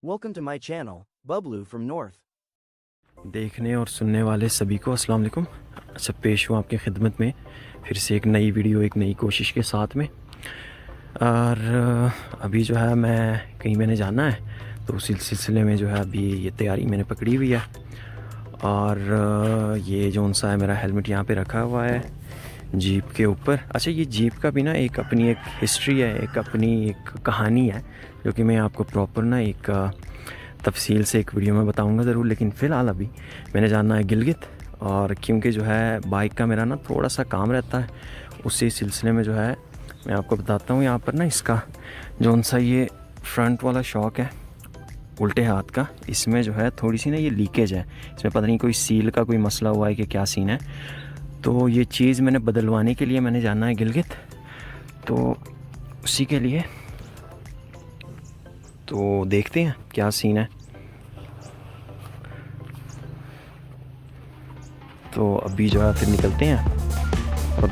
Welcome to my channel, Bublu from North. देखने और सुनने वाले सभी को अस्सलाम वालेकुम। अच्छा, पेश हूँ आपकी खिदमत में फिर से एक नई वीडियो, एक नई कोशिश के साथ में। और अभी जो है मैं कहीं मैंने जाना है, तो उसी सिलसिले में जो है अभी ये तैयारी मैंने पकड़ी हुई है। और ये जो सा है मेरा हेलमेट यहाँ पे रखा हुआ है जीप के ऊपर। अच्छा, ये जीप का भी ना एक अपनी एक हिस्ट्री है, एक अपनी एक कहानी है, जो कि मैं आपको प्रॉपर ना एक तफसील से एक वीडियो में बताऊंगा ज़रूर। लेकिन फ़िलहाल अभी मैंने जाना है गिलगित, और क्योंकि जो है बाइक का मेरा ना थोड़ा सा काम रहता है, उसी सिलसिले में जो है मैं आपको बताता हूँ। यहाँ पर ना इसका जो सा ये फ्रंट वाला शॉक है उल्टे हाथ का, इसमें जो है थोड़ी सी ना ये लीकेज है। इसमें पता नहीं कोई सील का कोई मसला हुआ है कि क्या सीन है। तो ये चीज़ मैंने बदलवाने के लिए मैंने जाना है गिलगित, तो उसी के लिए तो देखते हैं क्या सीन है। तो अभी जो है फिर निकलते हैं। और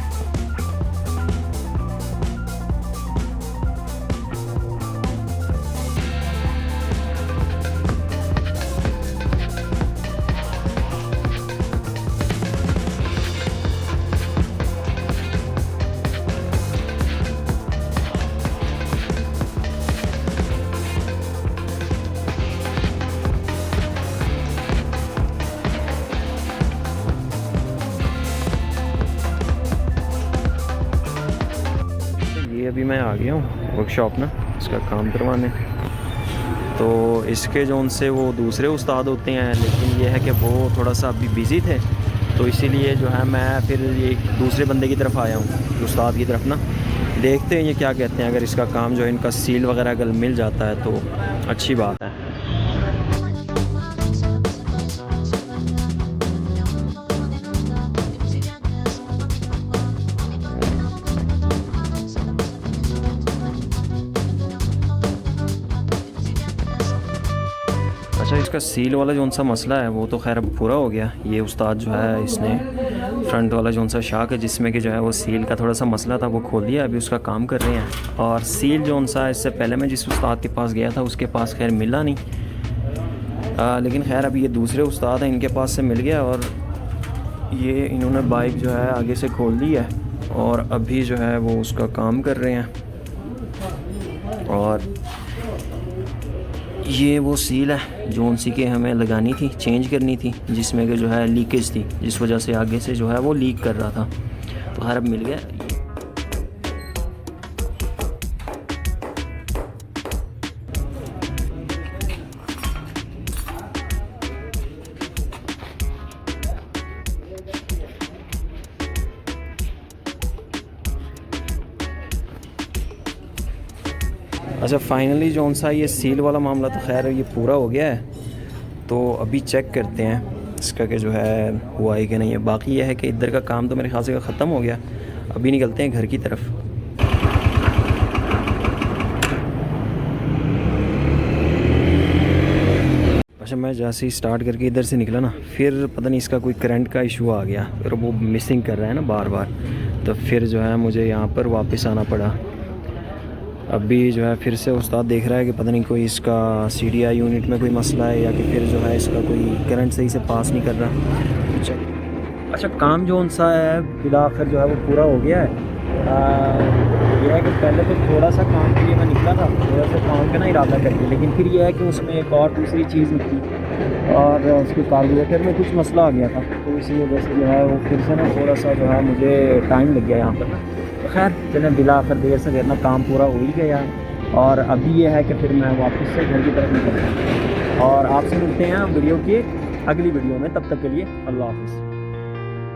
अभी मैं आ गया हूँ वर्कशॉप ना इसका काम करवाने। तो इसके जो उनसे वो दूसरे उस्ताद होते हैं, लेकिन ये है कि वो थोड़ा सा अभी बिज़ी थे, तो इसीलिए जो है मैं फिर एक दूसरे बंदे की तरफ आया हूँ, उस्ताद की तरफ ना। देखते हैं ये क्या कहते हैं। अगर इसका काम जो है इनका सील वगैरह अगर मिल जाता है तो अच्छी बात है। अच्छा, इसका सील वाला जो सा मसला है वो तो खैर अब पूरा हो गया। ये उस्ताद जो है इसने फ्रंट वाला जो सा शाक है जिसमें कि जो है वो सील का थोड़ा सा मसला था वो खोल दिया, अभी उसका काम कर रहे हैं। और सील जो सा इससे पहले मैं जिस उस्ताद के पास गया था उसके पास खैर मिला नहीं, लेकिन खैर अभी ये दूसरे उस्ताद हैं इनके पास से मिल गया। और ये इन्होंने बाइक जो है आगे से खोल दी है और अभी जो है वो उसका काम कर रहे हैं। और ये वो सील है जो सी के हमें लगानी थी, चेंज करनी थी, जिसमें कि जो है लीकेज थी, जिस वजह से आगे से जो है वो लीक कर रहा था। तो हर अब मिल गया। अच्छा, फाइनली जो सा ये सील वाला मामला तो खैर ये पूरा हो गया है। तो अभी चेक करते हैं इसका कि जो है हुआ है कि नहीं है। बाकी ये है कि इधर का काम तो मेरे ख्याल से ख़त्म हो गया। अभी निकलते हैं घर की तरफ। अच्छा, मैं जैसे ही स्टार्ट करके इधर से निकला ना, फिर पता नहीं इसका कोई करंट का इशू आ गया, फिर वो मिसिंग कर रहा है ना बार बार। तो फिर जो है मुझे यहाँ पर वापस आना पड़ा। अभी जो है फिर से उस्ताद देख रहा है कि पता नहीं कोई इसका CDI यूनिट में कोई मसला है या कि फिर जो है इसका कोई करंट सही से पास नहीं कर रहा। अच्छा, काम जो सा है फिर आखिर जो है वो पूरा हो गया है। यह है कि पहले तो थोड़ा सा काम के लिए मैं निकला था, थोड़ा सा काम का ना इरादा करके, लेकिन फिर यह है कि उसमें एक और दूसरी चीज़ निकली और उसके कार्बोरेटर में कुछ मसला आ गया था। तो इसी वजह से जो है वो फिर से ना थोड़ा सा जो है मुझे टाइम लग गया यहाँ पर ना। तो खैर चलें, बिला आखिर देर से करना काम पूरा हो ही गया। और अभी ये है कि फिर मैं वापस से घर की तरफ निकलता हूँ और आपसे मिलते हैं वीडियो की अगली वीडियो में। तब तक के लिए अल्लाह हाफ़िज़।